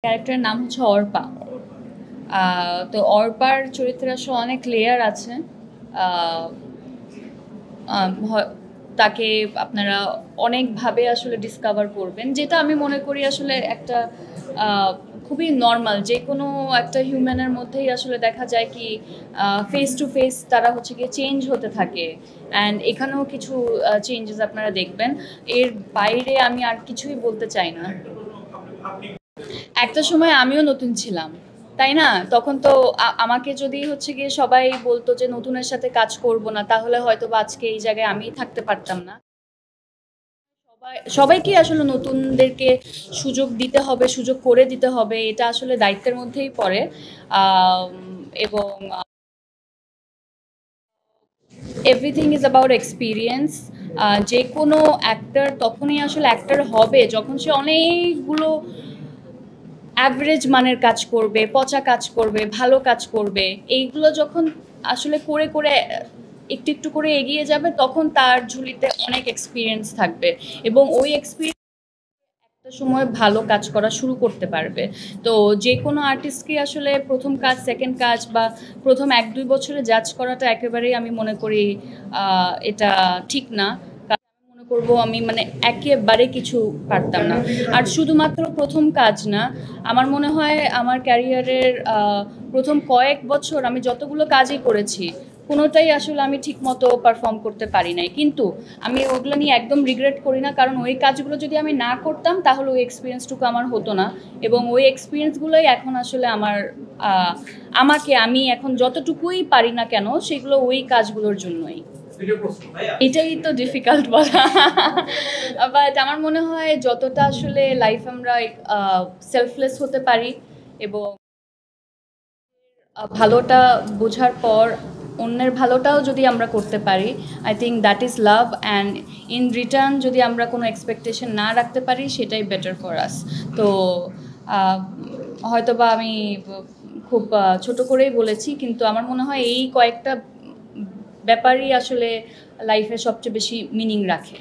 ক্যারেক্টারের নাম হচ্ছে অর্পা। তো অর্পার চরিত্রে আসলে অনেক লেয়ার আছে। আহ, তাকে আপনারা অনেকভাবে আসলে ডিসকভার করবেন, যেটা আমি মনে করি আসলে একটা আহ, খুবই নর্মাল। যে কোনো একটা হিউম্যানের মধ্যেই আসলে দেখা যায় কি ফেস টু ফেস তারা হচ্ছে গিয়ে চেঞ্জ হতে থাকে। অ্যান্ড এখানেও কিছু চেঞ্জেস আপনারা দেখবেন। এর বাইরে আমি আর কিছুই বলতে চাই না। একটা সময় আমিও নতুন ছিলাম, তাই না? তখন তো আমাকে যদি হচ্ছে গিয়ে সবাই বলতো যে নতুনের সাথে কাজ করব না, তাহলে হয়তো বা আজকে এই জায়গায় আমি থাকতে পারতাম না। সবাইকে আসলে নতুনদেরকে সুযোগ দিতে হবে, সুযোগ করে দিতে হবে, এটা আসলে দায়িত্বের মধ্যেই পড়ে। এবং এভরিথিং ইজ অ্যাবাউট এক্সপিরিয়েন্স। যে কোনো অ্যাক্টর তখনই আসলে অ্যাক্টর হবে যখন সে অনেকগুলো অ্যাভারেজ মানের কাজ করবে, পচা কাজ করবে, ভালো কাজ করবে। এইগুলো যখন আসলে করে করে একটু একটু করে এগিয়ে যাবে, তখন তার ঝুলিতে অনেক এক্সপিরিয়েন্স থাকবে এবং ওই এক্সপিরিয়েন্স একটা সময় ভালো কাজ করা শুরু করতে পারবে। তো যে কোনো আর্টিস্টকে আসলে প্রথম কাজ, সেকেন্ড কাজ বা প্রথম ১-২ বছরে জাজ করাটা একেবারেই আমি মনে করি এটা ঠিক না। মনে করবো আমি মানে একেবারে কিছু পারতাম না। আর শুধুমাত্র প্রথম কাজ না, আমার মনে হয় আমার ক্যারিয়ারের প্রথম কয়েক বছর আমি যতগুলো কাজই করেছি, কোনোটাই আসলে আমি ঠিক মতো পারফর্ম করতে পারি নাই। কিন্তু আমি ওগুলো নিয়ে একদম রিগ্রেট করি না, কারণ ওই কাজগুলো যদি আমি না করতাম তাহলে ওই এক্সপিরিয়েন্সটুকু আমার হতো না। এবং ওই এক্সপিরিয়েন্সগুলোই এখন আসলে আমার আমি এখন যতটুকুই পারি না কেন, সেগুলো ওই কাজগুলোর জন্যই। এটাই তো ডিফিকাল্ট বলা। বাট আমার মনে হয় যতটা আসলে লাইফ আমরা সেলফলেস হতে পারি এবং ভালোটা বোঝার পর অন্যের ভালোটাও যদি আমরা করতে পারি, I think that is love. And in return যদি আমরা কোনো এক্সপেকটেশন না রাখতে পারি, সেটাই বেটার ফর আস। তো হয়তো বা আমি খুব ছোট করেই বলেছি, কিন্তু আমার মনে হয় এই কয়েকটা ব্যাপারই আসলে লাইফে সবচেয়ে বেশি মিনিং রাখে।